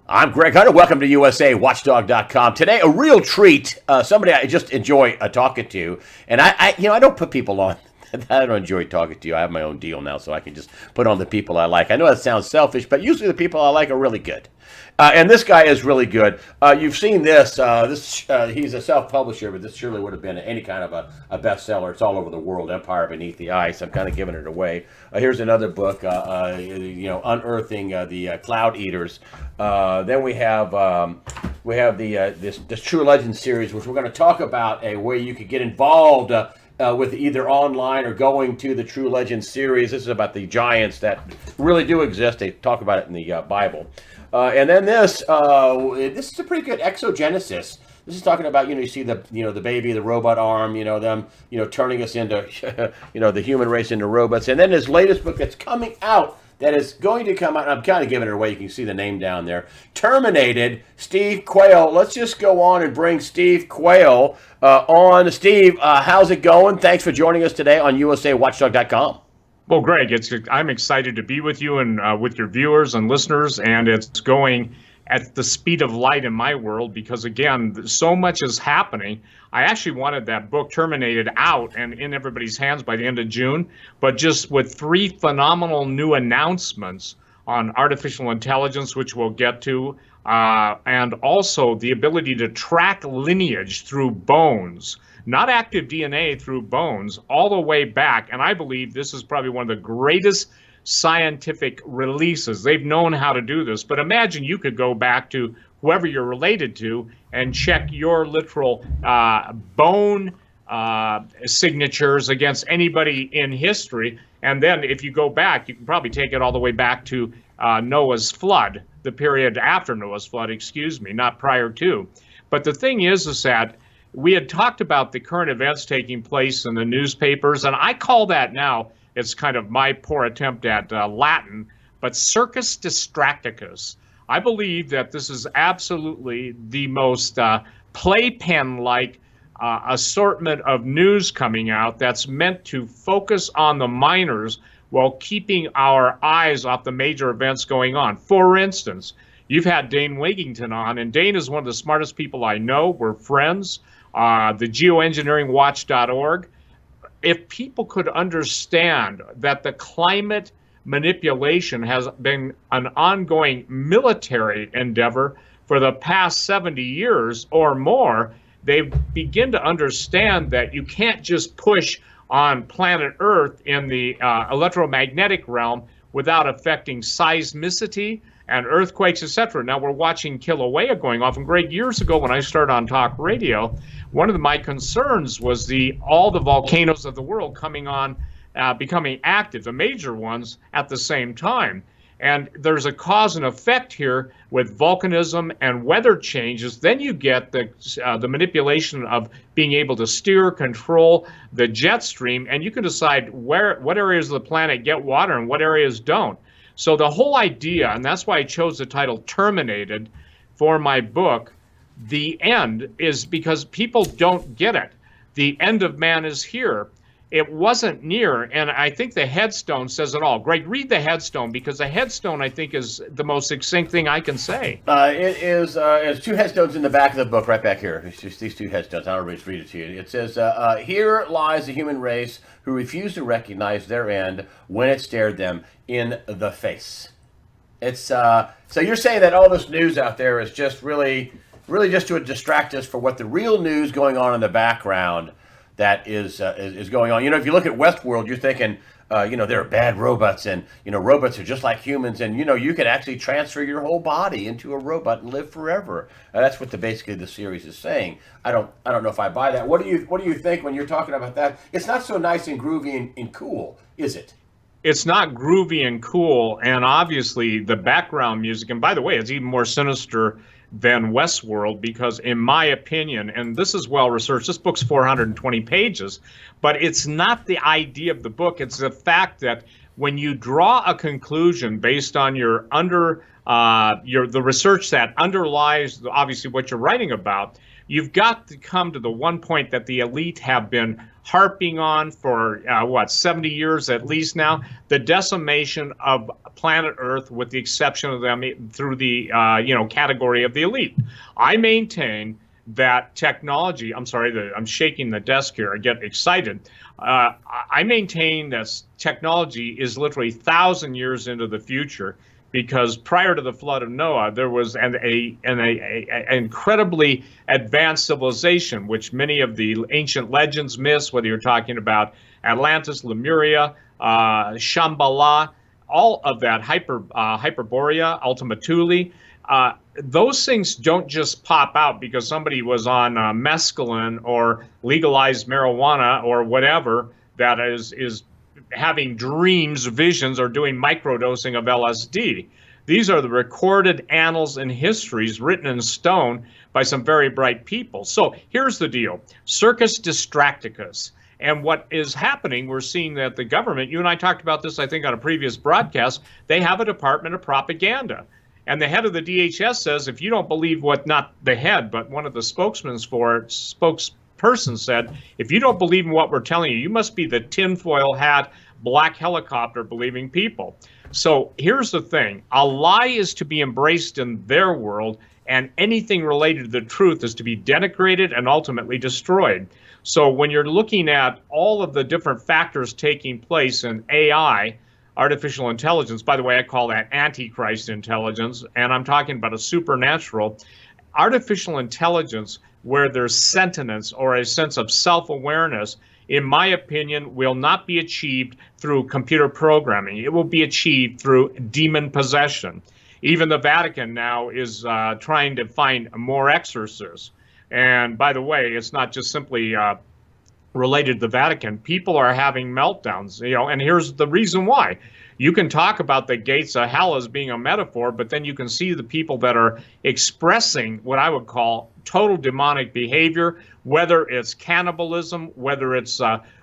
I'm Greg Hunter. Welcome to USAWatchdog.com. Today, a real treat. Somebody I just enjoy talking to, and I don't put people on. I don't enjoy talking to you. I have my own deal now, so I can just put on the people I like. I know that sounds selfish, but usually the people I like are really good. And this guy is really good. You've seen this. He's a self-publisher, but this surely would have been any kind of a bestseller. It's all over the world. Empire Beneath the Ice. I'm kind of giving it away. Here's another book. Unearthing the Cloud Eaters. Then we have this True Legend series, which we're going to talk about a way you could get involved. With either online or going to the True Legend series. This is about the giants that really do exist. They talk about it in the Bible. And then this is a pretty good Exogenesis. This is talking about, you see the baby, the robot arm, them, turning us into, the human race into robots. And then his latest book that's coming out, that is going to come out, I'm kind of giving it away, you can see the name down there, Terminated, Steve Quayle. Let's just go on and bring Steve Quayle on. Steve, how's it going? Thanks for joining us today on USAWatchdog.com. Well, Greg, I'm excited to be with you and with your viewers and listeners, and it's going at the speed of light in my world because, again, so much is happening. I actually wanted that book Terminated out and in everybody's hands by the end of June, but just with 3 phenomenal new announcements on artificial intelligence, which we'll get to, and also the ability to track lineage through bones, not active DNA, through bones, all the way back. And I believe this is probably one of the greatest scientific releases. They've known how to do this, but imagine you could go back to whoever you're related to and check your literal bone signatures against anybody in history. And then if you go back, you can probably take it all the way back to Noah's flood, the period after Noah's flood, not prior to. But the thing is that we had talked about the current events taking place in the newspapers, and I call that now, it's kind of my poor attempt at Latin, but circus distracticus. I believe that this is absolutely the most playpen-like assortment of news coming out that's meant to focus on the minors while keeping our eyes off the major events going on. For instance, you've had Dane Wigington on, and Dane is one of the smartest people I know. We're friends. The geoengineeringwatch.org. If people could understand that the climate manipulation has been an ongoing military endeavor for the past 70 years or more, they begin to understand that you can't just push on planet Earth in the electromagnetic realm without affecting seismicity and earthquakes, etc. Now we're watching Kilauea going off. And Greg, years ago when I started on talk radio, one of my concerns was all the volcanoes of the world coming on, becoming active, the major ones at the same time. And there's a cause and effect here with volcanism and weather changes. Then you get the manipulation of being able to steer, control the jet stream, and you can decide what areas of the planet get water and what areas don't. So the whole idea, and that's why I chose the title Terminated for my book, The End, is because people don't get it. The end of man is here. It wasn't near, and I think the headstone says it all. Greg, read the headstone, because the headstone, I think, is the most succinct thing I can say. It is. There's 2 headstones in the back of the book, right back here. It's just these 2 headstones. I'll just read it to you. It says, "Here lies the human race who refused to recognize their end when it stared them in the face." It's so you're saying that all this news out there is just really just to distract us for what the real news going on in the background that is going on. If you look at Westworld, you're thinking, there are bad robots, and robots are just like humans, and you could actually transfer your whole body into a robot and live forever. That's what basically the series is saying. I don't know if I buy that. What do you think when you're talking about that? It's not so nice and groovy and cool, is it? It's not groovy and cool, and obviously the background music, and by the way, it's even more sinister than Westworld, because in my opinion, and this is well researched, this book's 420 pages, but it's not the idea of the book, it's the fact that when you draw a conclusion based on the research that underlies obviously what you're writing about, you've got to come to the one point that the elite have been harping on for 70 years at least now, the decimation of planet Earth, with the exception of them through the category of the elite. I maintain that technology, I'm sorry, I'm shaking the desk here, I get excited. I maintain that technology is literally 1,000 years into the future, because prior to the flood of Noah, there was an incredibly advanced civilization, which many of the ancient legends, myths, whether you're talking about Atlantis, Lemuria, Shambhala, all of that, Hyperborea, Ultima Thule, those things don't just pop out because somebody was on mescaline or legalized marijuana or whatever that is having dreams, visions, or doing microdosing of LSD. These are the recorded annals and histories written in stone by some very bright people. So here's the deal. Circus Distracticus. And what is happening, we're seeing that the government, you and I talked about this, I think, on a previous broadcast, they have a Department of Propaganda. And the head of the DHS says, if you don't believe what, not the head, but one of the spokesmen for it, spokesperson said, if you don't believe in what we're telling you, you must be the tinfoil hat, black helicopter believing people. So here's the thing. A lie is to be embraced in their world, and anything related to the truth is to be denigrated and ultimately destroyed. So when you're looking at all of the different factors taking place in AI, artificial intelligence, by the way, I call that Antichrist intelligence, and I'm talking about a supernatural artificial intelligence where there's sentience or a sense of self-awareness, in my opinion, will not be achieved through computer programming. It will be achieved through demon possession. Even the Vatican now is trying to find more exorcists. And by the way, it's not just simply related to the Vatican. People are having meltdowns, and here's the reason why. You can talk about the gates of hell as being a metaphor, but then you can see the people that are expressing what I would call total demonic behavior, whether it's cannibalism, whether it's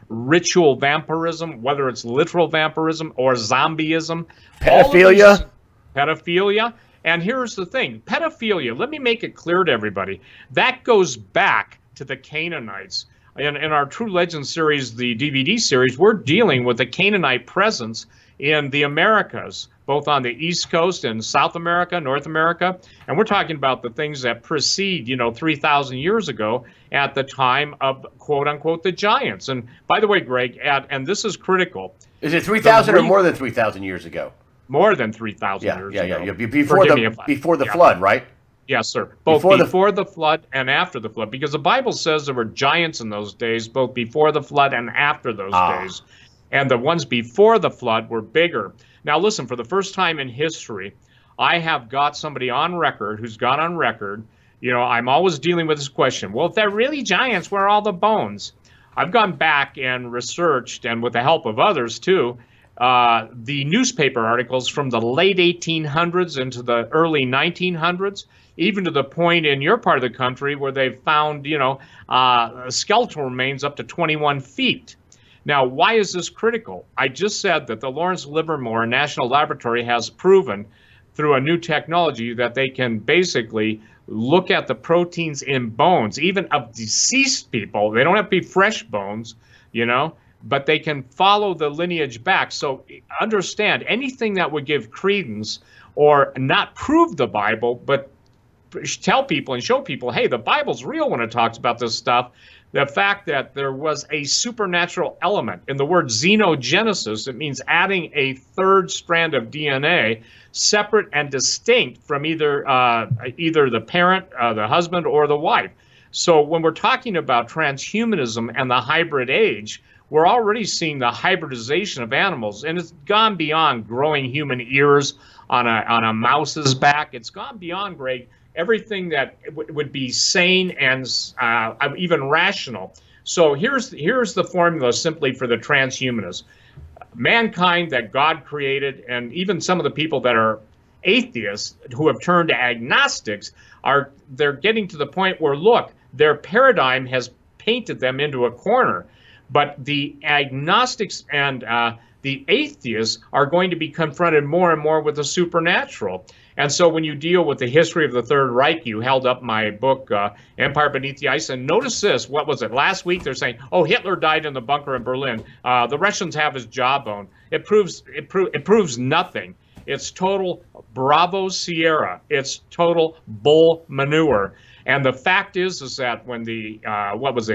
ritual vampirism, whether it's literal vampirism or zombieism. Pedophilia. Pedophilia. And here's the thing, pedophilia, let me make it clear to everybody, that goes back to the Canaanites. In our True Legends series, the DVD series, we're dealing with the Canaanite presence in the Americas, both on the East Coast and South America, North America. And we're talking about the things that precede, 3,000 years ago at the time of, quote unquote, the giants. And by the way, Greg, and this is critical. Is it 3,000 or more than 3,000 years ago? More than 3,000 years ago. Yeah. Before the flood, right? Yes, sir. Both before the flood and after the flood, because the Bible says there were giants in those days, both before the flood and after those days. And the ones before the flood were bigger. Now, listen, for the first time in history, I have got somebody on record who's gone on record. I'm always dealing with this question. Well, if they're really giants, where are all the bones? I've gone back and researched, and with the help of others too, the newspaper articles from the late 1800s into the early 1900s, even to the point in your part of the country where they've found, skeletal remains up to 21 feet. Now, why is this critical? I just said that the Lawrence Livermore National Laboratory has proven through a new technology that they can basically look at the proteins in bones, even of deceased people. They don't have to be fresh bones, but they can follow the lineage back. So understand, anything that would give credence or not prove the Bible, but tell people and show people, hey, the Bible's real when it talks about this stuff. The fact that there was a supernatural element in the word xenogenesis, it means adding a third strand of DNA, separate and distinct from either the parent, the husband, or the wife. So when we're talking about transhumanism and the hybrid age, we're already seeing the hybridization of animals, and it's gone beyond growing human ears on a mouse's back. It's gone beyond, Greg, everything that would be sane and even rational. So here's the formula simply for the transhumanists. Mankind that God created, and even some of the people that are atheists who have turned to agnostics, they're getting to the point where, look, their paradigm has painted them into a corner. But the agnostics and the atheists are going to be confronted more and more with the supernatural. And so when you deal with the history of the Third Reich, you held up my book, Empire Beneath the Ice, and notice this. What was it? Last week they're saying, oh, Hitler died in the bunker in Berlin. The Russians have his jawbone. It proves nothing. It's total Bravo Sierra. It's total bull manure. And the fact is that when the,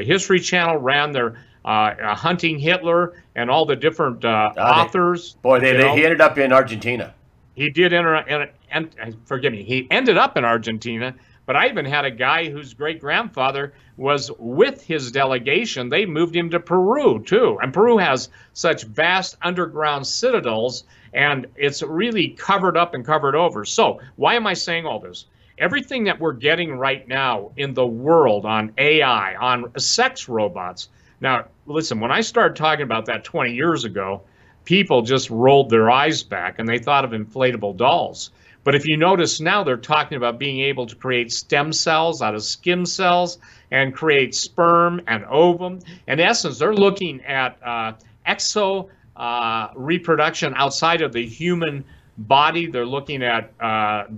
History Channel ran their hunting Hitler and all the different authors. He ended up in Argentina. He did he ended up in Argentina, but I even had a guy whose great-grandfather was with his delegation. They moved him to Peru, too. And Peru has such vast underground citadels, and it's really covered up and covered over. So why am I saying all this? Everything that we're getting right now in the world on AI, on sex robots. Now, listen, when I started talking about that 20 years ago, people just rolled their eyes back and they thought of inflatable dolls. But if you notice now, they're talking about being able to create stem cells out of skin cells and create sperm and ovum. In essence, they're looking at exo reproduction outside of the human body. They're looking at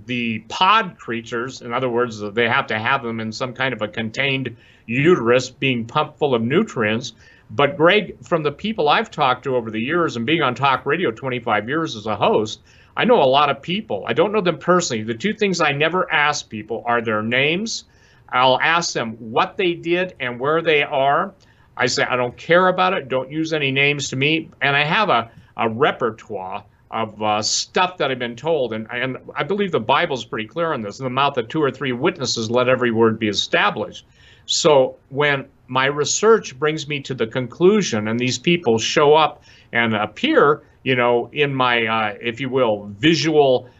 the pod creatures. In other words, they have to have them in some kind of a contained uterus being pumped full of nutrients. But Greg, from the people I've talked to over the years and being on talk radio 25 years as a host, I know a lot of people. I don't know them personally. The two things I never ask people are their names. I'll ask them what they did and where they are. I say, I don't care about it. Don't use any names to me. And I have a repertoire of stuff that I've been told. And I believe the Bible's pretty clear on this. In the mouth of 2 or 3 witnesses, let every word be established. So when my research brings me to the conclusion and these people show up and appear, in my, if you will, visual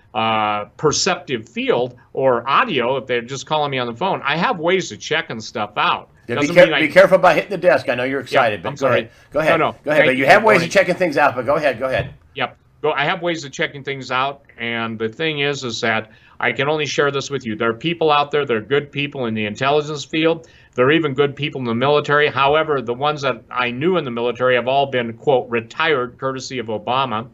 perceptive field or audio, if they're just calling me on the phone, I have ways to checking stuff out. Yeah, be careful about hitting the desk. I know you're excited, yeah, but I'm sorry. Go ahead. No, go ahead. But you have ways of checking things out, but go ahead. Yep. I have ways of checking things out, and the thing is that I can only share this with you. There are people out there, there are good people in the intelligence field. There are even good people in the military. However, the ones that I knew in the military have all been, quote, retired courtesy of Obama.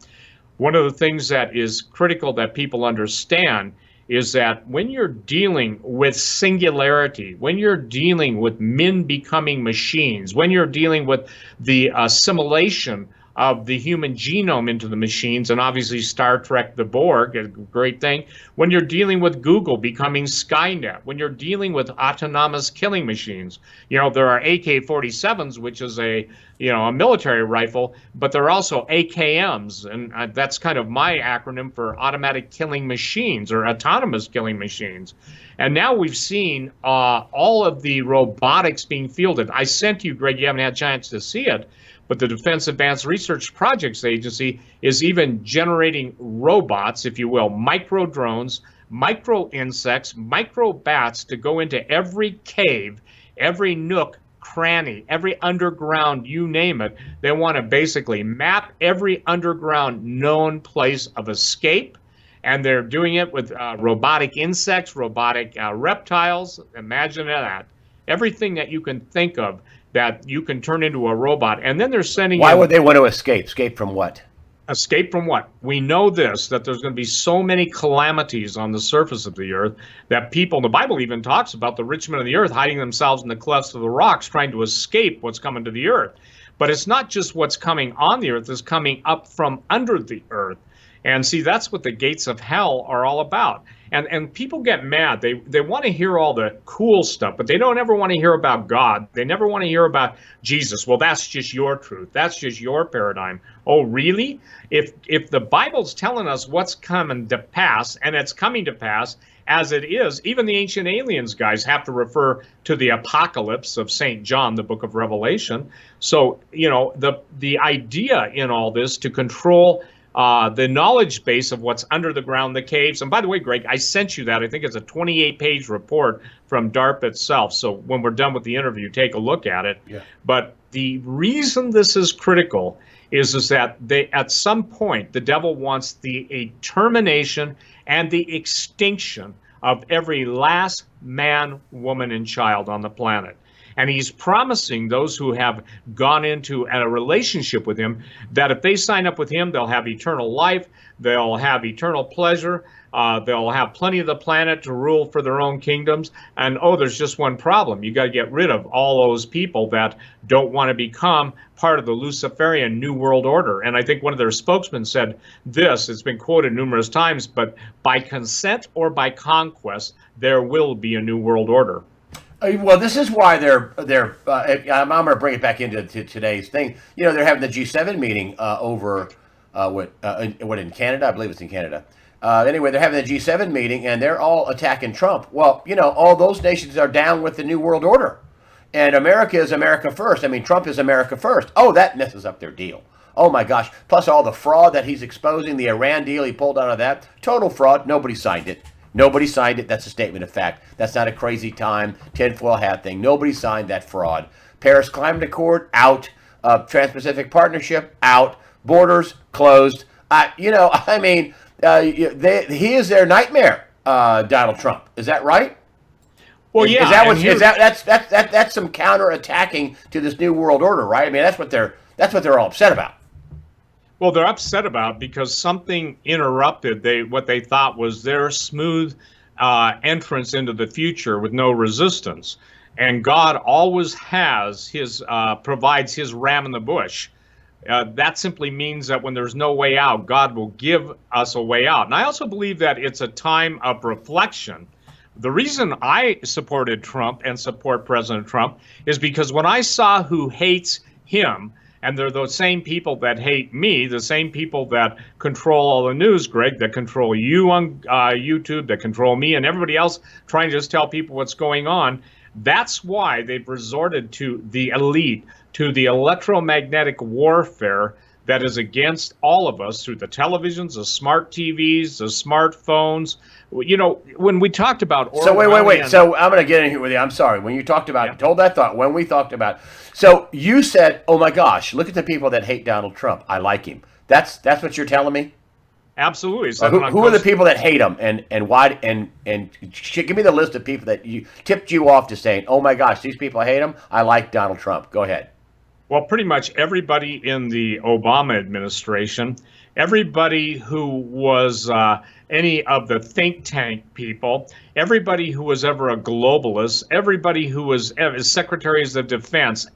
One of the things that is critical that people understand is that when you're dealing with singularity, when you're dealing with men becoming machines, when you're dealing with the assimilation of the human genome into the machines, and obviously Star Trek, the Borg, a great thing. When you're dealing with Google becoming Skynet, when you're dealing with autonomous killing machines, there are AK-47s, which is a military rifle, but there are also AKMs, and that's kind of my acronym for automatic killing machines or autonomous killing machines. And now we've seen all of the robotics being fielded. I sent you, Greg, you haven't had a chance to see it, but the Defense Advanced Research Projects Agency is even generating robots, if you will, micro drones, micro insects, micro bats to go into every cave, every nook, cranny, every underground, you name it. They want to basically map every underground known place of escape. And they're doing it with robotic insects, robotic reptiles. Imagine that. Everything that you can think of that you can turn into a robot. And then they're sending Why would they want to escape? Escape from what? Escape from what? We know this, that there's going to be so many calamities on the surface of the earth that people, the Bible even talks about the rich men of the earth hiding themselves in the clefts of the rocks, trying to escape what's coming to the earth. But it's not just what's coming on the earth, it's coming up from under the earth. And see, that's what the gates of hell are all about. And people get mad. They want to hear all the cool stuff, but they don't ever want to hear about God. They never want to hear about Jesus. Well, that's just your truth. That's just your paradigm. Oh, really? If the Bible's telling us what's coming to pass, and it's coming to pass as it is, even the ancient aliens guys have to refer to the apocalypse of St. John, the book of Revelation. So, the idea in all this to control the knowledge base of what's under the ground, the caves. And by the way, Greg, I sent you that. I think it's a 28-page report from DARPA itself. So when we're done with the interview, take a look at it. Yeah. But the reason this is critical is that at some point, the devil wants the termination and the extinction of every last man, woman, and child on the planet. And he's promising those who have gone into a relationship with him that if they sign up with him, they'll have eternal life, they'll have eternal pleasure, they'll have plenty of the planet to rule for their own kingdoms. And oh, there's just one problem. You got to get rid of all those people that don't want to become part of the Luciferian New World Order. And I think one of their spokesmen said this, it's been quoted numerous times, but by consent or by conquest, there will be a New World Order. Well, this is why I'm going to bring it back into today's thing. You know, they're having the G7 meeting over in Canada? I believe it's in Canada. Anyway, they're having the G7 meeting, and they're all attacking Trump. Well, you know, all those nations are down with the New World Order. And America is America first. I mean, Trump is America first. Oh, that messes up their deal. Oh, my gosh. Plus all the fraud that he's exposing, the Iran deal he pulled out of that. Total fraud. Nobody signed it. Nobody signed it. That's a statement of fact. That's not a crazy time, tinfoil hat thing. Nobody signed that fraud. Paris Climate Accord, out. Trans-Pacific Partnership, out. Borders, closed. He is their nightmare, Donald Trump. Is that right? Well, yeah. That's some counterattacking to this New World Order, right? I mean, that's what they're all upset about. Well, they're upset about because something interrupted what they thought was their smooth entrance into the future with no resistance. And God always has provides his ram in the bush. That simply means that when there's no way out, God will give us a way out. And I also believe that it's a time of reflection. The reason I supported Trump and support President Trump is because when I saw who hates him, and they're those same people that hate me, the same people that control all the news, Greg, that control you on YouTube, that control me and everybody else trying to just tell people what's going on. That's why they've resorted to the elite, to the electromagnetic warfare that is against all of us through the televisions, the smart TVs, the smartphones. You know, when we talked about So wait. So I'm going to get in here with you. I'm sorry. When you talked about, told that thought, when we talked about, so you said, oh my gosh, look at the people that hate Donald Trump. I like him. That's what you're telling me? Absolutely. Who are the people that hate him, and why? And give me the list of people that tipped you off to saying, "Oh my gosh, these people hate him. I like Donald Trump." Go ahead. Well, pretty much everybody in the Obama administration, everybody who was any of the think tank people, everybody who was ever a globalist, everybody who was secretaries of defense,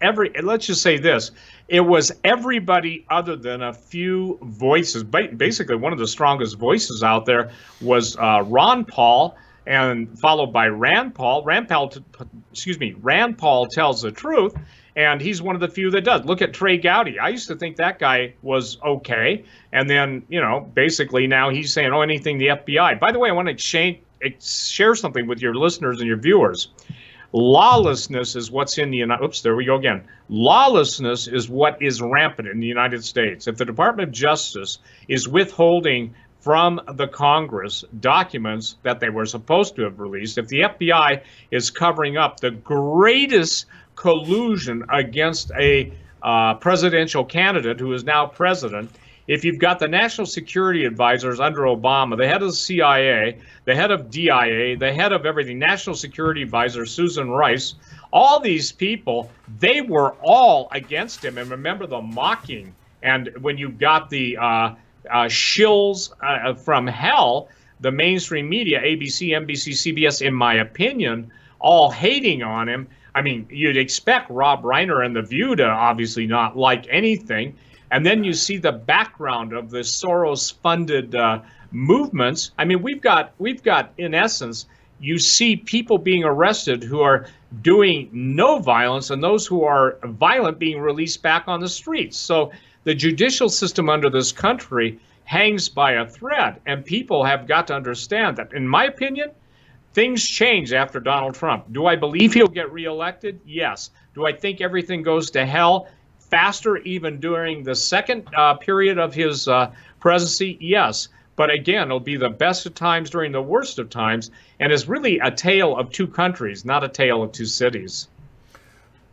let's just say this, it was everybody other than a few voices. Basically, one of the strongest voices out there was Ron Paul, and followed by Rand Paul. Rand Paul tells the truth. And he's one of the few that does. Look at Trey Gowdy. I used to think that guy was okay. And then, you know, basically now he's saying, oh, anything the FBI. By the way, I want to share something with your listeners and your viewers. Lawlessness is what's in the United States. Oops, there we go again. Lawlessness is what is rampant in the United States. If the Department of Justice is withholding from the Congress documents that they were supposed to have released, if the FBI is covering up the greatest collusion against a presidential candidate who is now president, if you've got the national security advisors under Obama, the head of the CIA, the head of DIA, the head of everything, national security advisor Susan Rice, all these people, they were all against him. And remember the mocking. And when you got the shills from hell, the mainstream media, ABC, NBC, CBS, in my opinion, all hating on him. I mean, you'd expect Rob Reiner and The View to obviously not like anything. And then you see the background of the Soros-funded movements. I mean, we've got, in essence, you see people being arrested who are doing no violence, and those who are violent being released back on the streets. So the judicial system under this country hangs by a thread, and people have got to understand that, in my opinion, things change after Donald Trump. Do I believe he'll get reelected? Yes. Do I think everything goes to hell faster even during the second period of his presidency? Yes. But again, it'll be the best of times during the worst of times, and it's really a tale of two countries, not a tale of two cities.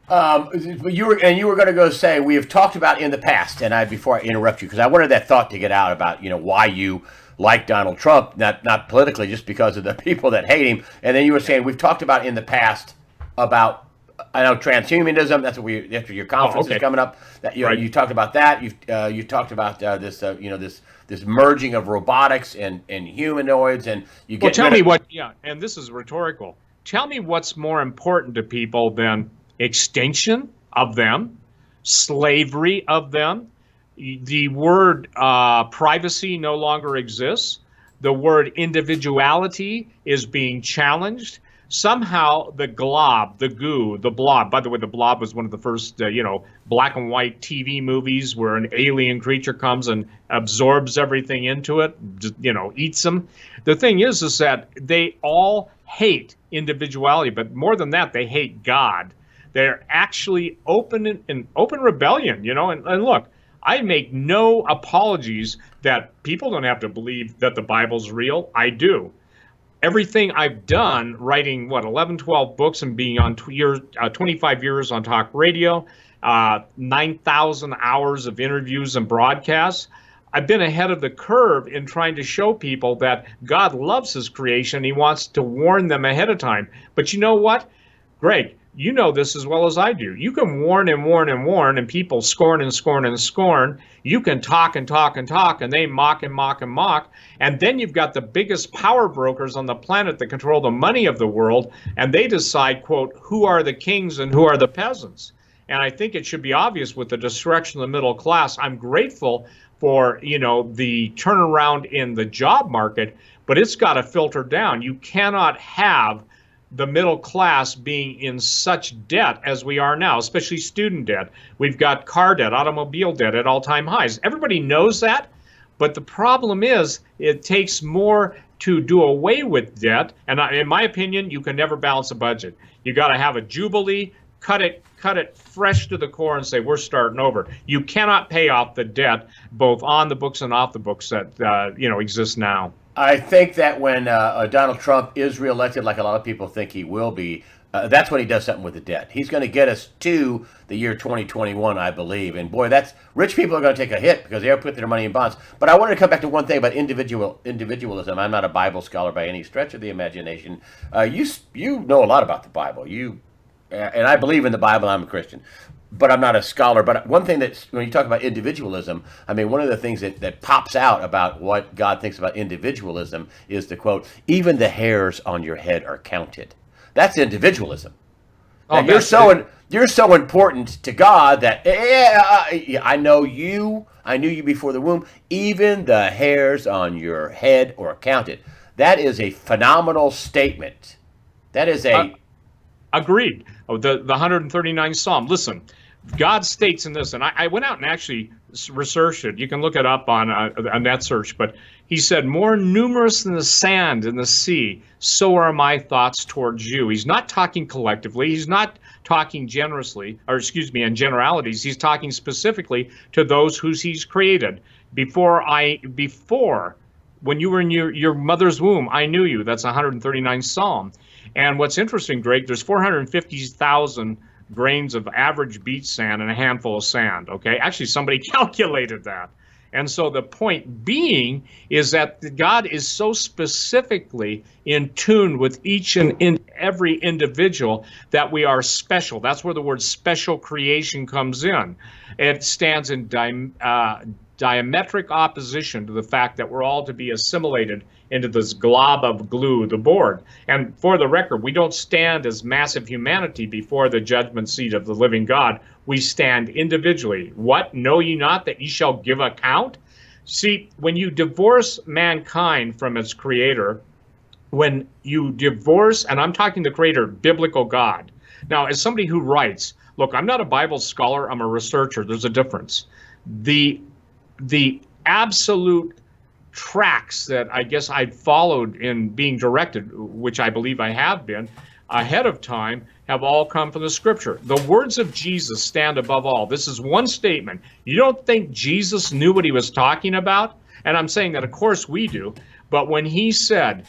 You were going to go say, we have talked about in the past, and before I interrupt you, because I wanted that thought to get out about, you know, why you like Donald Trump, not politically, just because of the people that hate him. And then you were saying, we've talked about in the past about I know transhumanism. That's what your conference is coming up. That you talked about that. You talked about this this merging of robotics and humanoids, and you get. Well, tell me what. Yeah, and this is rhetorical. Tell me what's more important to people than extinction of them, slavery of them. The word privacy no longer exists. The word individuality is being challenged. Somehow the glob, the goo, the blob, by the way, the blob was one of the first, black and white TV movies where an alien creature comes and absorbs everything into it, eats them. The thing is that they all hate individuality, but more than that, they hate God. They're actually open rebellion, and look, I make no apologies that people don't have to believe that the Bible's real. I do. Everything I've done, writing, 11, 12 books and being on 25 years on talk radio, 9,000 hours of interviews and broadcasts, I've been ahead of the curve in trying to show people that God loves his creation. He wants to warn them ahead of time. But you know what, Greg? You know this as well as I do. You can warn and warn and warn, and people scorn and scorn and scorn. You can talk and talk and talk, and they mock and mock and mock. And then you've got the biggest power brokers on the planet that control the money of the world, and they decide, quote, who are the kings and who are the peasants. And I think it should be obvious with the destruction of the middle class. I'm grateful for, the turnaround in the job market, but it's got to filter down. You cannot have the middle class being in such debt as we are now, especially student debt. We've got car debt, automobile debt at all-time highs. Everybody knows that, but the problem is it takes more to do away with debt. And in my opinion, you can never balance a budget. You got to have a jubilee, cut it fresh to the core and say, we're starting over. You cannot pay off the debt, both on the books and off the books that, exist now. I think that when Donald Trump is reelected, like a lot of people think he will be, that's when he does something with the debt. He's going to get us to the year 2021, I believe. And boy, rich people are going to take a hit because they are putting their money in bonds. But I wanted to come back to one thing about individualism. I'm not a Bible scholar by any stretch of the imagination. You know a lot about the Bible. And I believe in the Bible. I'm a Christian, but I'm not a scholar. But one thing that, when you talk about individualism, I mean, one of the things that pops out about what God thinks about individualism is the quote, even the hairs on your head are counted. That's individualism. Oh, you're so important to God that I know you. I knew you before the womb. Even the hairs on your head are counted. That is a phenomenal statement. That is a... Agreed. The 139th Psalm. Listen, God states in this, and I went out and actually researched it. You can look it up on a net search, but he said, more numerous than the sand in the sea, so are my thoughts towards you. He's not talking collectively. He's not talking generously, in generalities. He's talking specifically to those who he's created. Before, when you were in your mother's womb, I knew you. That's 139th Psalm. And what's interesting, Greg, there's 450,000 grains of average beach sand and a handful of sand, okay? Actually, somebody calculated that. And so the point being is that God is so specifically in tune with each and every individual that we are special. That's where the word special creation comes in. It stands in diametric opposition to the fact that we're all to be assimilated into this glob of glue, the board. And for the record, we don't stand as massive humanity before the judgment seat of the living God. We stand individually. What? Know ye not that ye shall give account? See, when you divorce mankind from its creator, when you divorce, and I'm talking the creator, biblical God. Now, as somebody who writes, look, I'm not a Bible scholar, I'm a researcher. There's a difference. The absolute tracks that I guess I'd followed in being directed, which I believe I have been, ahead of time, have all come from the scripture. The words of Jesus stand above all. This is one statement. You don't think Jesus knew what he was talking about? And I'm saying that, of course, we do. But when he said,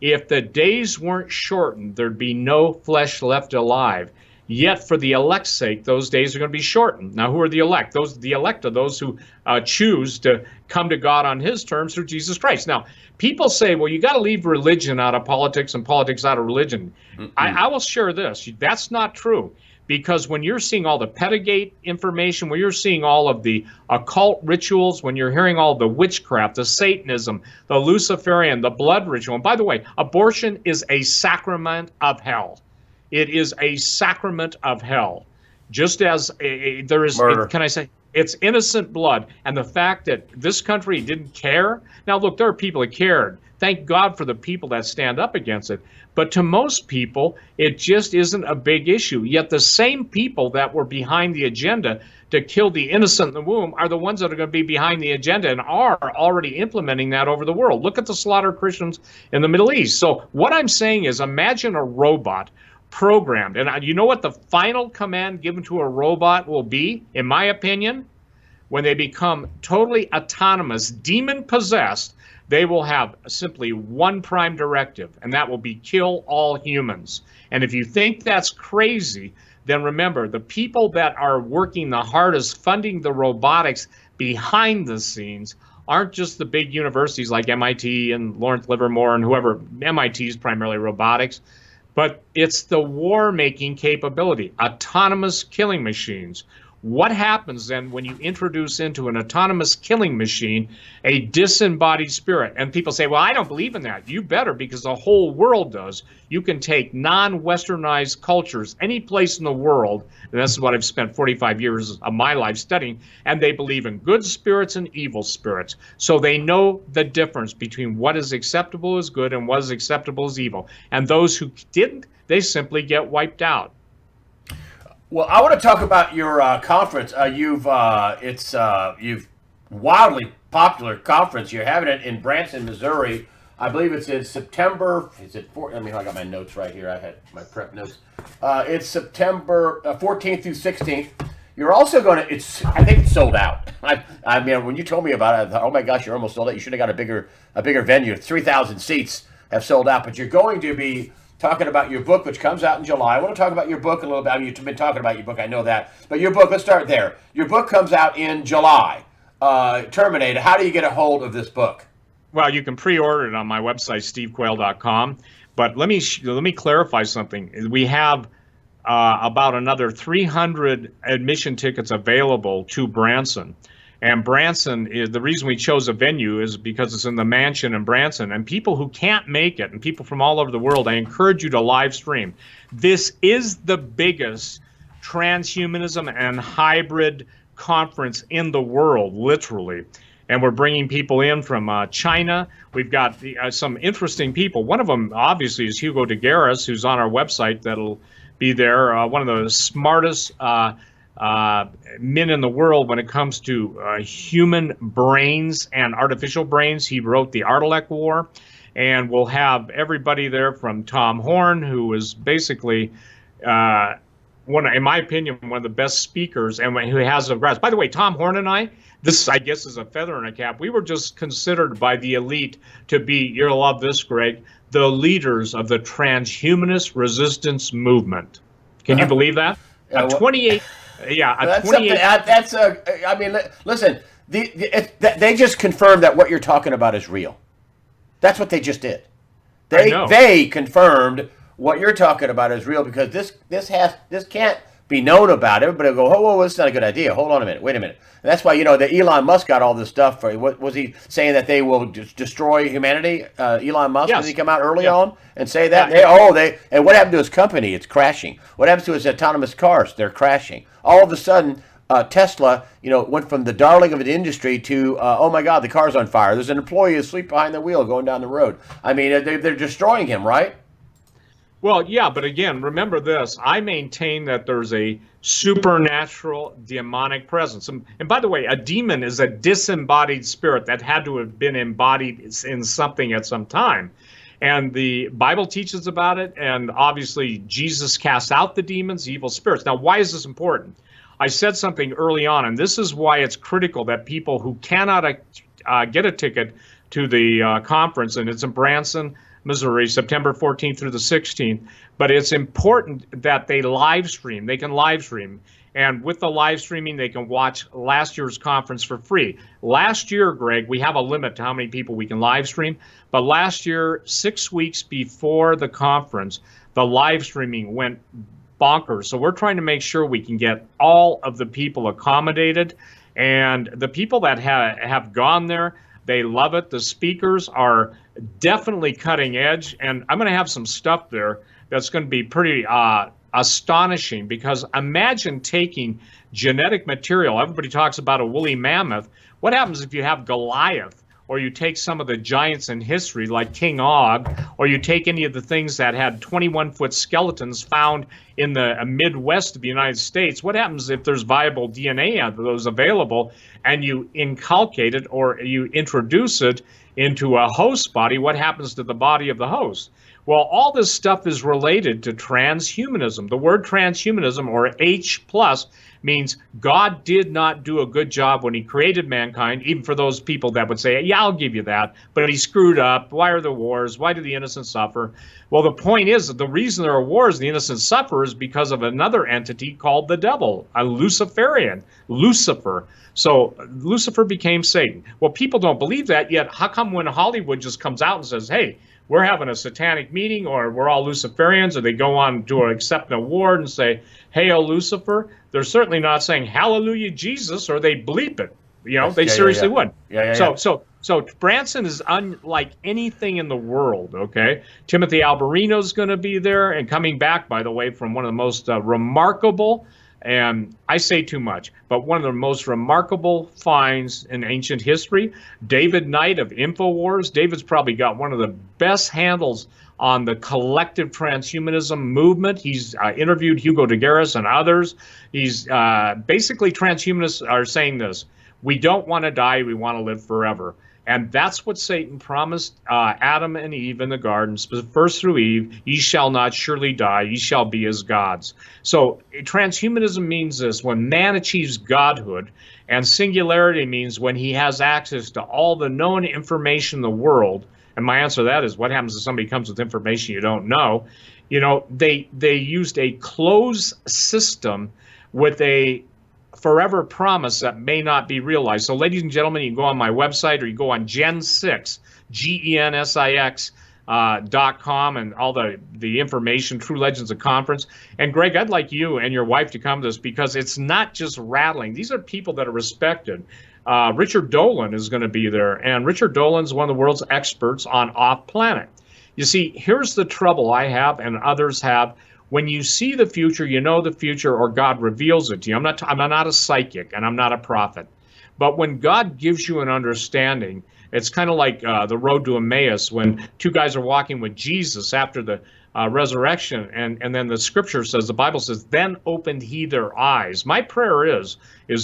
if the days weren't shortened, there'd be no flesh left alive, Yet for the elect's sake, those days are going to be shortened. Now, who are the elect? The elect are those who choose to come to God on his terms through Jesus Christ. Now, people say, well, you got to leave religion out of politics and politics out of religion. I will share this. That's not true. Because when you're seeing all the Pedagate information, when you're seeing all of the occult rituals, when you're hearing all the witchcraft, the Satanism, the Luciferian, the blood ritual, and by the way, abortion is a sacrament of hell. It is a sacrament of hell. Just as there is, can I say, it's innocent blood. And the fact that this country didn't care. Now, look, there are people that cared. Thank God for the people that stand up against it. But to most people, it just isn't a big issue. Yet the same people that were behind the agenda to kill the innocent in the womb are the ones that are going to be behind the agenda and are already implementing that over the world. Look at the slaughter of Christians in the Middle East. So what I'm saying is, imagine a robot programmed. And you know what the final command given to a robot will be, in my opinion? When they become totally autonomous, demon-possessed, they will have simply one prime directive, and that will be kill all humans. And if you think that's crazy, then remember, the people that are working the hardest funding the robotics behind the scenes aren't just the big universities like MIT and Lawrence Livermore and whoever. MIT is primarily robotics. But it's the war-making capability, autonomous killing machines. What happens then when you introduce into an autonomous killing machine a disembodied spirit? And people say, well, I don't believe in that. You better, because the whole world does. You can take non-Westernized cultures, any place in the world, and this is what I've spent 45 years of my life studying, and they believe in good spirits and evil spirits. So they know the difference between what is acceptable as good and what is acceptable as evil. And those who didn't, they simply get wiped out. Well, I want to talk about your conference. You've wildly popular conference. You're having it in Branson, Missouri. I believe it's in September. Is it? I got my notes right here. I had my prep notes. It's September 14th through 16th. You're also going to. I think it's sold out. I mean, when you told me about it, I thought, oh my gosh, you're almost sold out. You should have got a bigger venue. 3,000 seats have sold out, but you're going to be talking about your book, which comes out in July. I want to talk about your book a little bit. I mean, you've been talking about your book, I know that. But your book, let's start there. Your book comes out in July. Terminated. How do you get a hold of this book? Well, you can pre-order it on my website, stevequayle.com. But let me clarify something. We have about another 300 admission tickets available to Branson. And Branson, the reason we chose a venue is because it's in the mansion in Branson. And people who can't make it, and people from all over the world, I encourage you to live stream. This is the biggest transhumanism and hybrid conference in the world, literally. And we're bringing people in from China. We've got some interesting people. One of them, obviously, is Hugo de Garis, who's on our website. That'll be there. One of the smartest men in the world when it comes to human brains and artificial brains. He wrote The Artilect War, and we'll have everybody there from Tom Horn, who is basically in my opinion, one of the best speakers, and who has a grasp. By the way, Tom Horn and I, this I guess is a feather in a cap. We were just considered by the elite to be, you'll love this, Greg, the leaders of the transhumanist resistance movement. Can you believe that? At 28. Yeah, that's 28. I mean, listen, they just confirmed that what you're talking about is real. That's what they just did. They confirmed what you're talking about is real, because this can't be known about. Everybody will go, oh, that's not a good idea. Hold on a minute. Wait a minute. And that's why, that Elon Musk got all this stuff. What was he saying, that they will destroy humanity? Elon Musk, yes. Did he come out early on and say that? Yeah. And what happened to his company? It's crashing. What happens to his autonomous cars? They're crashing. All of a sudden, Tesla, went from the darling of an industry to, oh my God, the car's on fire. There's an employee asleep behind the wheel going down the road. I mean, they're destroying him, right? Well, yeah, but again, remember this. I maintain that there's a supernatural demonic presence. And by the way, a demon is a disembodied spirit that had to have been embodied in something at some time. And the Bible teaches about it, and obviously Jesus cast out the demons, evil spirits. Now, why is this important? I said something early on, and this is why it's critical that people who cannot get a ticket to the conference, and it's in Branson, Missouri, September 14th through the 16th. But it's important that they live stream. They can live stream. And with the live streaming, they can watch last year's conference for free. Last year, Greg, we have a limit to how many people we can live stream. But last year, 6 weeks before the conference, the live streaming went bonkers. So we're trying to make sure we can get all of the people accommodated. And the people that have gone there, they love it. The speakers are definitely cutting edge. And I'm going to have some stuff there that's going to be pretty astonishing, because imagine taking genetic material. Everybody talks about a woolly mammoth. What happens if you have Goliath, or you take some of the giants in history like King Og, or you take any of the things that had 21-foot skeletons found in the Midwest of the United States? What happens if there's viable DNA of those available, and you inculcate it or you introduce it into a host body? What happens to the body of the host? Well, all this stuff is related to transhumanism. The word transhumanism, or H+, means God did not do a good job when he created mankind, even for those people that would say, yeah, I'll give you that, but he screwed up. Why are there wars? Why do the innocent suffer? Well, the point is that the reason there are wars, the innocent suffer, is because of another entity called the devil, a Luciferian, Lucifer. So Lucifer became Satan. Well, people don't believe that, yet how come when Hollywood just comes out and says, hey, we're having a satanic meeting, or we're all Luciferians, or they go on to accept an award and say, Hail Lucifer, they're certainly not saying Hallelujah Jesus, or they bleep it. You know, they seriously would. So Branson is unlike anything in the world, okay? Timothy Alberino's going to be there, and coming back, by the way, from one of the most remarkable, and I say too much, but one of the most remarkable finds in ancient history, David Knight of InfoWars. David's probably got one of the best handles on the collective transhumanism movement. He's interviewed Hugo de Garis and others. He's basically, transhumanists are saying this: we don't want to die, we want to live forever. And that's what Satan promised Adam and Eve in the garden, first through Eve: ye shall not surely die, ye shall be as gods. So transhumanism means this: when man achieves godhood, and singularity means when he has access to all the known information in the world. And my answer to that is, what happens if somebody comes with information you don't know? You know, they used a closed system with a forever promise that may not be realized. So, ladies and gentlemen, you can go on my website, or you go on Gen6, GENSIX.com, and all the information, True Legends of Conference. And Greg, I'd like you and your wife to come to this, because it's not just rattling. These are people that are respected. Richard Dolan is going to be there, and Richard Dolan's one of the world's experts on off-planet. You see, here's the trouble I have and others have. When you see the future, you know the future, or God reveals it to you. I'm not a psychic, and I'm not a prophet. But when God gives you an understanding, it's kind of like the road to Emmaus, when two guys are walking with Jesus after the resurrection, and then the scripture says, the Bible says, then opened he their eyes. My prayer is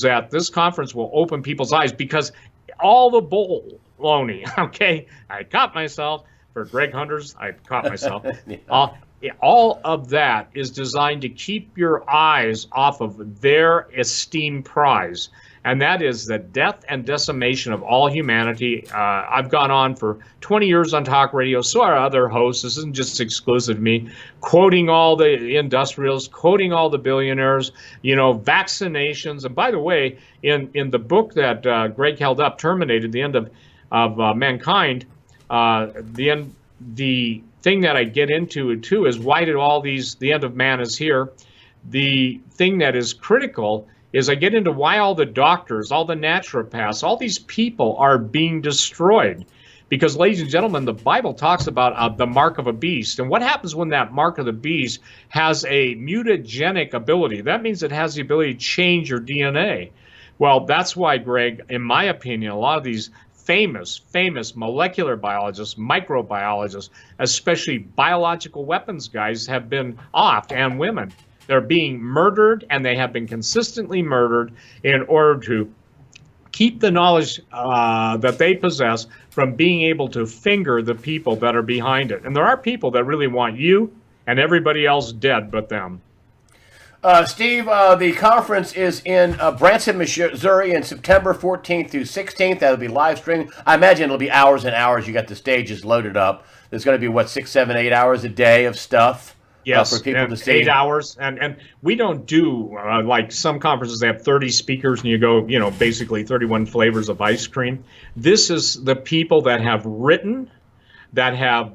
that this conference will open people's eyes, because all the baloney, okay, I caught myself, for Greg Hunters, I caught myself, all of that is designed to keep your eyes off of their esteemed prize, and that is the death and decimation of all humanity. I've gone on for 20 years on talk radio, so are other hosts. This isn't just exclusive to me, quoting all the industrials, quoting all the billionaires, you know, vaccinations. And by the way, in the book that Greg held up, Terminated, the End of Mankind, the thing that I get into too is, why did all these, the end of man is here. The thing that is critical is I get into why all the doctors, all the naturopaths, all these people are being destroyed. Because, ladies and gentlemen, the Bible talks about the mark of a beast. And what happens when that mark of the beast has a mutagenic ability? That means it has the ability to change your DNA. Well, that's why, Greg, in my opinion, a lot of these famous molecular biologists, microbiologists, especially biological weapons guys, have been offed, and women. They're being murdered, and they have been consistently murdered in order to keep the knowledge that they possess from being able to finger the people that are behind it. And there are people that really want you and everybody else dead but them. Steve, the conference is in Branson, Missouri, in September 14th through 16th. That'll be live streaming. I imagine it'll be hours and hours. You got the stages loaded up. There's going to be, what, 6, 7, 8 hours a day of stuff? Yes, for people and to see. 8 hours. And we don't do, like some conferences, they have 30 speakers and you go, basically 31 flavors of ice cream. This is the people that have written, that have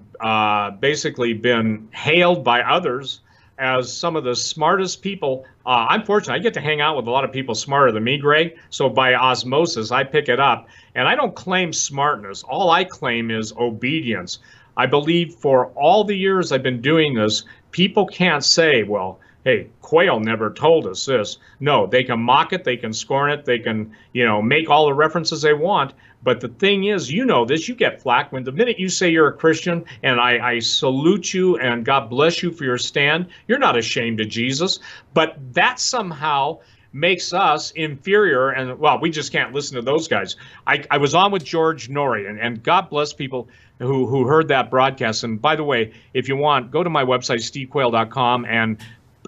basically been hailed by others as some of the smartest people. I'm fortunate. I get to hang out with a lot of people smarter than me, Greg. So by osmosis, I pick it up. And I don't claim smartness. All I claim is obedience. I believe for all the years I've been doing this, people can't say, well, hey, Quayle never told us this. No, they can mock it, they can scorn it, they can, make all the references they want. But the thing is, this, you get flack when the minute you say you're a Christian, and I salute you and God bless you for your stand, you're not ashamed of Jesus. But that somehow makes us inferior, and well, we just can't listen to those guys. I was on with George Norrie, and God bless people who heard that broadcast. And by the way, if you want, go to my website, stevequayle.com,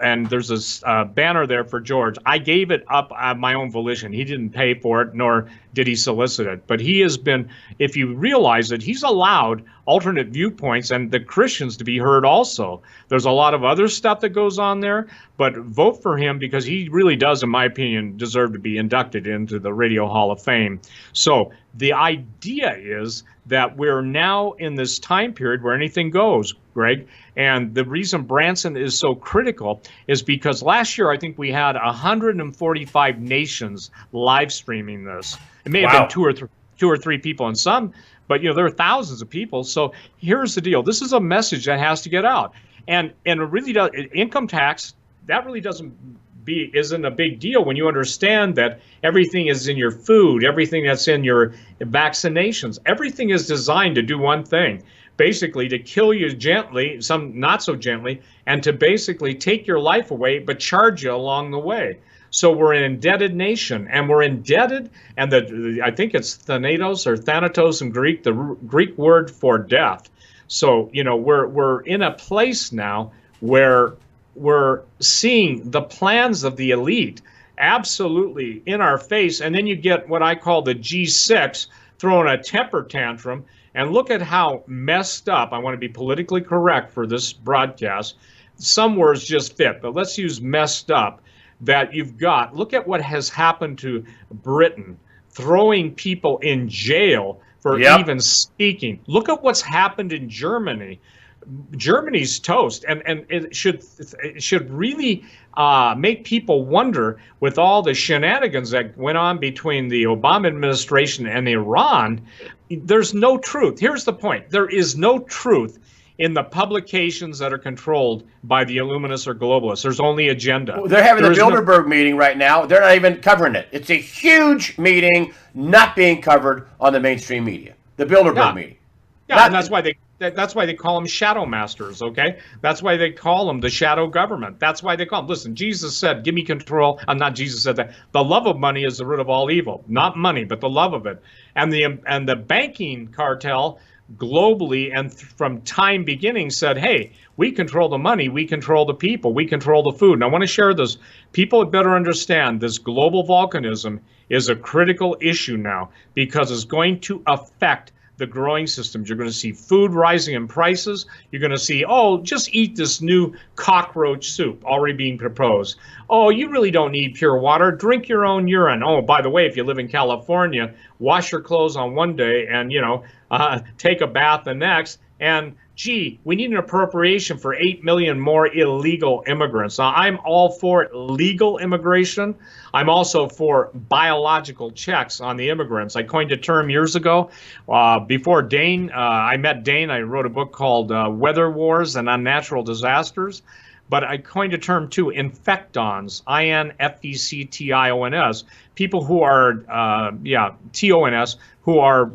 and there's this banner there for George. I gave it up on my own volition. He didn't pay for it, nor did he solicit it. But he has been, if you realize it, he's allowed alternate viewpoints and the Christians to be heard also. There's a lot of other stuff that goes on there, but vote for him because he really does, in my opinion, deserve to be inducted into the Radio Hall of Fame. So the idea is that we're now in this time period where anything goes, Greg. And the reason Branson is so critical is because last year I think we had 145 nations live streaming this. It may have been two or three people in some, but there are thousands of people. So here's the deal. This is a message that has to get out. And it really does. Income tax, that really isn't a big deal when you understand that everything is in your food, everything that's in your vaccinations, everything is designed to do one thing, basically to kill you gently, some not so gently, and to basically take your life away, but charge you along the way. So we're an indebted nation, and we're indebted, and I think it's thanatos or thanatos in Greek, the Greek word for death. So, we're in a place now where we're seeing the plans of the elite absolutely in our face, and then you get what I call the G6 throwing a temper tantrum. And look at how messed up, I want to be politically correct for this broadcast, some words just fit, but let's use messed up, that you've got, look at what has happened to Britain, throwing people in jail for even speaking. Look at what's happened in Germany. Germany's toast, and it should really make people wonder, with all the shenanigans that went on between the Obama administration and Iran, there's no truth. Here's the point. There is no truth in the publications that are controlled by the Illuminists or globalists. There's only agenda. They're having the Bilderberg meeting right now. They're not even covering it. It's a huge meeting not being covered on the mainstream media. The Bilderberg meeting. Yeah, and that's why they call them shadow masters, okay? That's why they call them the shadow government. That's why they call them. Listen, Jesus said, give me control. Not Jesus said that. The love of money is the root of all evil. Not money, but the love of it. And the banking cartel globally and from time beginning said, hey, we control the money, we control the people, we control the food. And I want to share this. People had better understand this global volcanism is a critical issue now because it's going to affect the growing systems. You're going to see food rising in prices. You're going to see, oh, just eat this new cockroach soup already being proposed. Oh, you really don't need pure water. Drink your own urine. Oh, by the way, if you live in California, wash your clothes on one day and, take a bath the next. And gee, we need an appropriation for 8 million more illegal immigrants. Now, I'm all for legal immigration. I'm also for biological checks on the immigrants. I coined a term years ago. Before Dane, I met Dane. I wrote a book called Weather Wars and Unnatural Disasters. But I coined a term too, infectons, infections, people who are, tons, who are,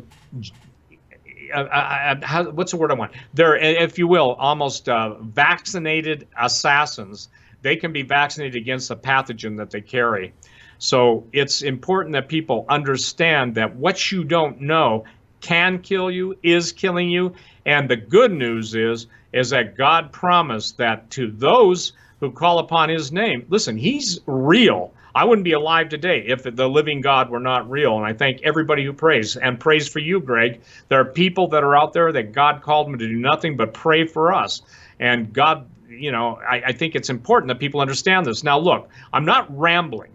what's the word I want? They're, if you will, almost vaccinated assassins. They can be vaccinated against the pathogen that they carry. So it's important that people understand that what you don't know can kill you, is killing you. And the good news is that God promised that to those who call upon his name. Listen, he's real. I wouldn't be alive today if the living God were not real. And I thank everybody who prays, and prays for you, Greg. There are people that are out there that God called them to do nothing but pray for us. And God, I think it's important that people understand this. Now, look, I'm not rambling.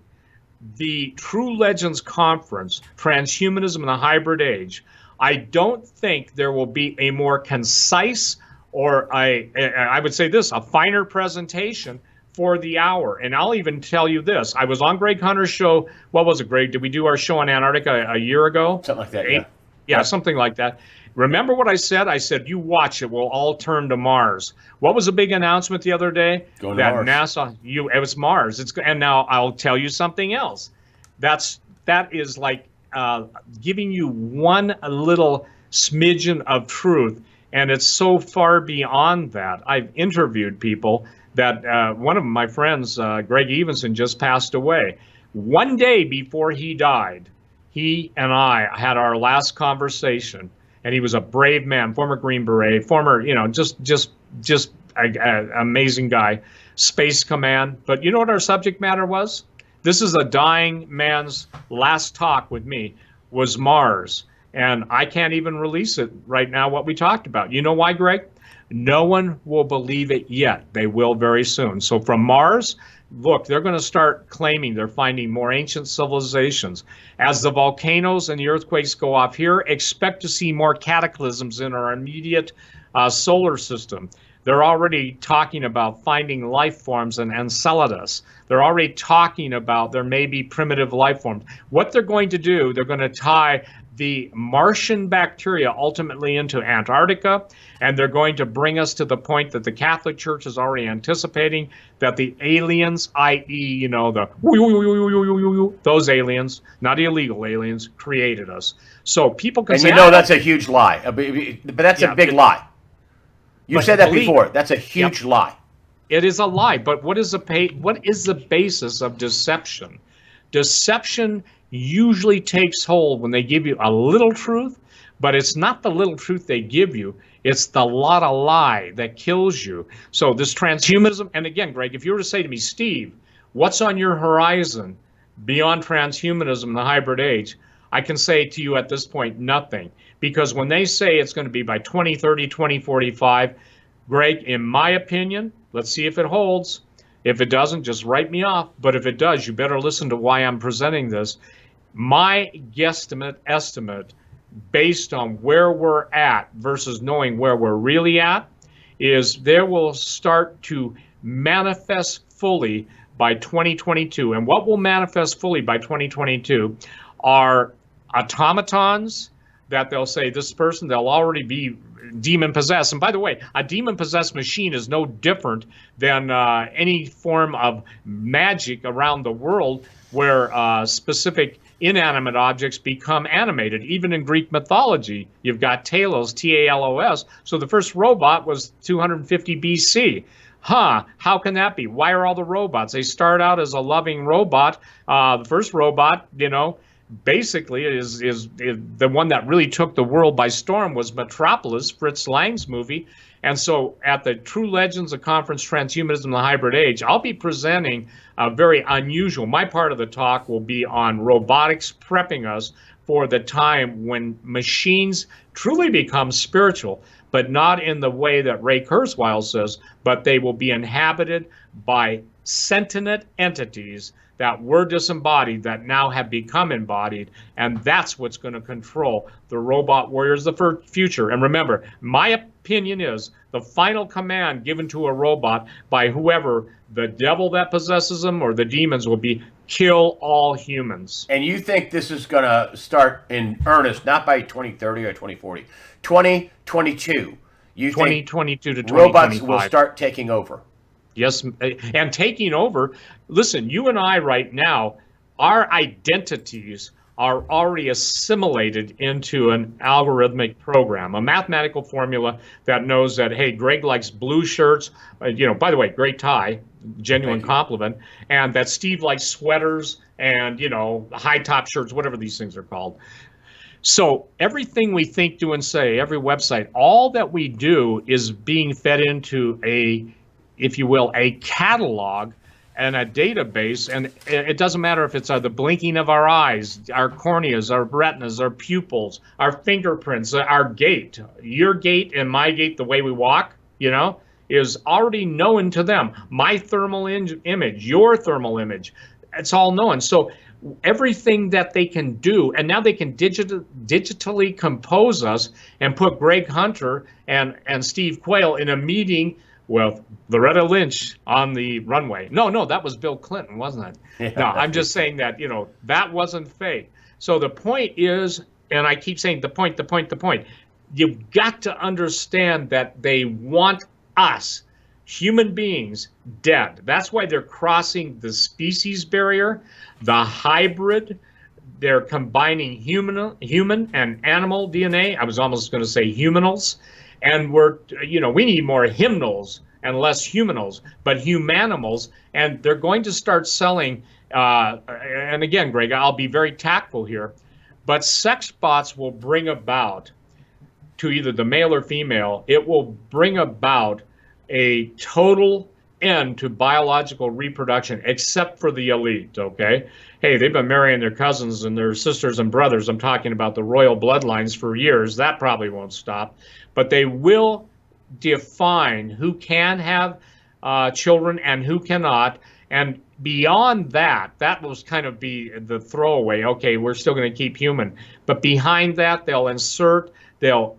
The True Legends Conference, Transhumanism in the Hybrid Age, I don't think there will be a more concise, or I would say this, a finer presentation for the hour. And I'll even tell you this. I was on Greg Hunter's show. What was it, Greg? Did we do our show in Antarctica a year ago? Something like that, Yeah, something like that. Remember what I said? I said, you watch it. We'll all turn to Mars. What was the big announcement the other day? Going to Mars. NASA, it was Mars. And now I'll tell you something else. That is like giving you one little smidgen of truth. And it's so far beyond that. I've interviewed people that one of my friends, Greg Evenson, just passed away. One day before he died, he and I had our last conversation, and he was a brave man, former Green Beret, former, just amazing guy, Space Command. But you know what our subject matter was? This is a dying man's last talk with me, was Mars. And I can't even release it right now, what we talked about. You know why, Greg? No one will believe it yet. They will very soon. So from Mars, look, they're going to start claiming they're finding more ancient civilizations. As the volcanoes and the earthquakes go off here, expect to see more cataclysms in our immediate solar system. They're already talking about finding life forms in Enceladus. They're already talking about there may be primitive life forms. What they're going to do, they're going to tie the Martian bacteria ultimately into Antarctica, and they're going to bring us to the point that the Catholic Church is already anticipating that the aliens, i.e., those aliens, not illegal aliens, created us. So people can say, that's a huge lie. But that's a big lie. You said that before. That's a huge lie. It is a lie. But what is the basis of deception? Deception usually takes hold when they give you a little truth, but it's not the little truth they give you. It's the lot of lie that kills you. So this transhumanism, and again, Greg, if you were to say to me, Steve, what's on your horizon beyond transhumanism and the hybrid age? I can say to you at this point, nothing. Because when they say it's going to be by 2030, 2045, Greg, in my opinion, let's see if it holds. If it doesn't, just write me off. But if it does, you better listen to why I'm presenting this. My guesstimate estimate, based on where we're at versus knowing where we're really at, is there will start to manifest fully by 2022. And what will manifest fully by 2022 are automatons that they'll say this person, they'll already be demon possessed. And by the way, a demon possessed machine is no different than any form of magic around the world where specific inanimate objects become animated. Even in Greek mythology, you've got Talos, T-A-L-O-S. So the first robot was 250 BC. How can that be? Why are all the robots? They start out as a loving robot. The first robot, basically is the one that really took the world by storm was Metropolis, Fritz Lang's movie. And so at the True Legends of Conference Transhumanism in the Hybrid Age, I'll be presenting a very unusual, my part of the talk will be on robotics prepping us for the time when machines truly become spiritual, but not in the way that Ray Kurzweil says, but they will be inhabited by sentient entities that were disembodied that now have become embodied, and that's what's going to control the robot warriors of the future. And remember, my opinion is the final command given to a robot by whoever, the devil that possesses them or the demons, will be kill all humans. And you think this is going to start in earnest, not by 2030 or 2040, 2022. You 2022 to 2025. Robots will start taking over. Yes, and taking over. Listen, you and I right now, our identities are already assimilated into an algorithmic program, a mathematical formula that knows that, hey, Greg likes blue shirts, by the way, great tie, genuine compliment, and that Steve likes sweaters and, high top shirts, whatever these things are called. So everything we think, do, and say, every website, all that we do is being fed into a if you will, a catalog and a database, and it doesn't matter if it's the blinking of our eyes, our corneas, our retinas, our pupils, our fingerprints, our gait, your gait and my gait, the way we walk, is already known to them. My thermal image, your thermal image, it's all known. So everything that they can do, and now they can digitally compose us and put Greg Hunter and Steve Quayle in a meeting with Loretta Lynch on the runway. No, that was Bill Clinton, wasn't it? No, I'm just saying that, that wasn't fake. So the point is, and I keep saying the point, you've got to understand that they want us, human beings, dead. That's why they're crossing the species barrier, the hybrid. They're combining human and animal DNA. I was almost going to say humanals. And we need more hymnals and less humanals, but humanimals. And they're going to start selling, and again, Greg, I'll be very tactful here, but sex bots will bring about, to either the male or female, it will bring about a total end to biological reproduction, except for the elite, okay? Hey, they've been marrying their cousins and their sisters and brothers. I'm talking about the royal bloodlines for years. That probably won't stop. But they will define who can have children and who cannot. And beyond that, that will kind of be the throwaway. Okay, we're still going to keep human. But behind that, they'll insert, they'll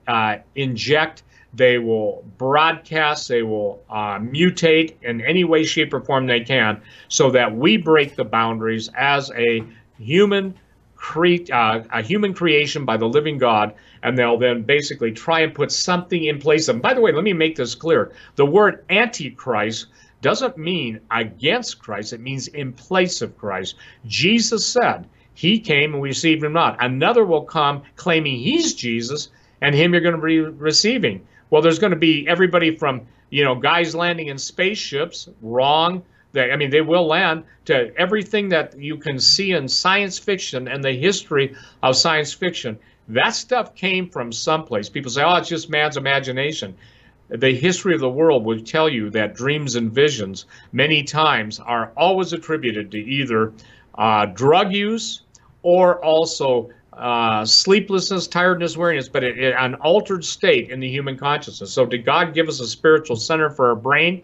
inject, they will broadcast, they will mutate in any way, shape, or form they can, so that we break the boundaries as a human creation by the living God, and they'll then basically try and put something in place of them. By the way, let me make this clear. The word Antichrist doesn't mean against Christ, it means in place of Christ. Jesus said, he came and we received him not. Another will come claiming he's Jesus, and him you're going to be receiving. Well, there's going to be everybody from, guys landing in spaceships, wrong. They will land, to everything that you can see in science fiction and the history of science fiction. That stuff came from someplace. People say, oh, it's just man's imagination. The history of the world will tell you that dreams and visions many times are always attributed to either drug use or also sleeplessness, tiredness, weariness, but an altered state in the human consciousness. So did God give us a spiritual center for our brain?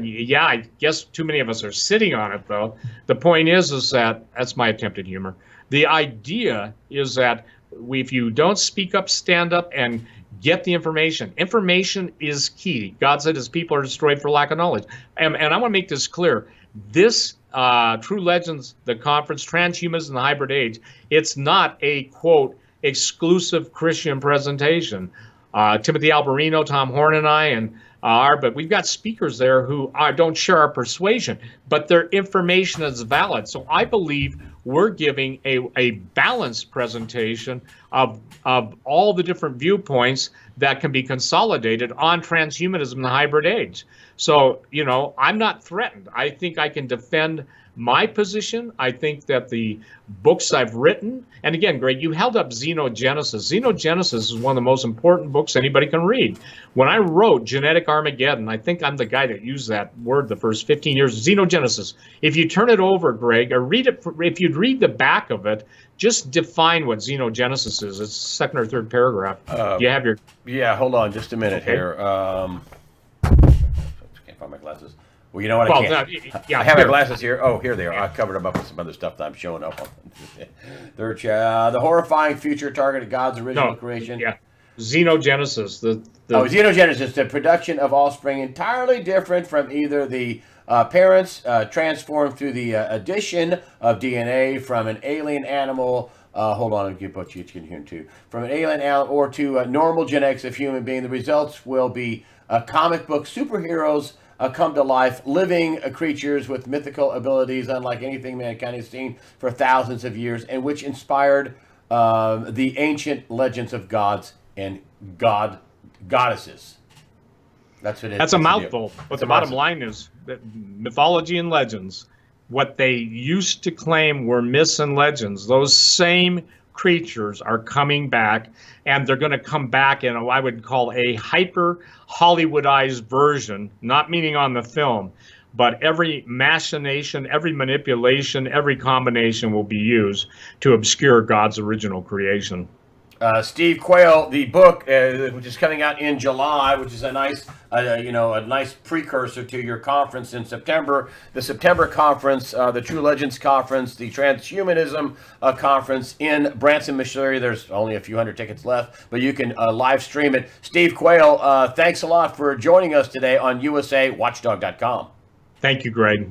Yeah, I guess too many of us are sitting on it, though. The point is that, that's my attempt at humor. The idea is that if you don't speak up, stand up, and get the information. Information is key. God said his people are destroyed for lack of knowledge. And I want to make this clear. This True Legends, the conference, Transhumanism in the Hybrid Age, it's not a, quote, exclusive Christian presentation. Timothy Alberino, Tom Horn, and I but we've got speakers there who don't share our persuasion, but their information is valid. So I believe we're giving a balanced presentation of all the different viewpoints that can be consolidated on transhumanism in the hybrid age. So, I'm not threatened. I think I can defend my position. I think that the books I've written, and again, Greg, you held up Xenogenesis. Xenogenesis is one of the most important books anybody can read. When I wrote Genetic Armageddon, I think I'm the guy that used that word the first 15 years, Xenogenesis. If you turn it over, Greg, or read it, if you'd read the back of it, just define what Xenogenesis is. It's second or third paragraph. You have your... Yeah, hold on just a minute here. Can't find my glasses. Well, you know what? I can't. I have my glasses here. Oh, here they are. I covered them up with some other stuff that I'm showing up on. The horrifying future target of God's original creation. Yeah. Xenogenesis. Xenogenesis, the production of offspring entirely different from either the parents transformed through the addition of DNA from an alien animal. Hold on, I'll get both you can hear too. From an alien animal or to normal genetics of human being. The results will be comic book superheroes come to life, living creatures with mythical abilities unlike anything mankind has seen for thousands of years, and which inspired the ancient legends of gods and goddesses. That's what it is. That's a mouthful. But the bottom line is that mythology and legends, what they used to claim were myths and legends, those same creatures are coming back, and they're going to come back in what I would call a hyper Hollywoodized version, not meaning on the film, but every machination, every manipulation, every combination will be used to obscure God's original creation. Steve Quayle, the book, which is coming out in July, which is a nice, a nice precursor to your conference in September. The September conference, the True Legends conference, the Transhumanism conference in Branson, Missouri. There's only a few hundred tickets left, but you can live stream it. Steve Quayle, thanks a lot for joining us today on USAWatchdog.com. Thank you, Greg.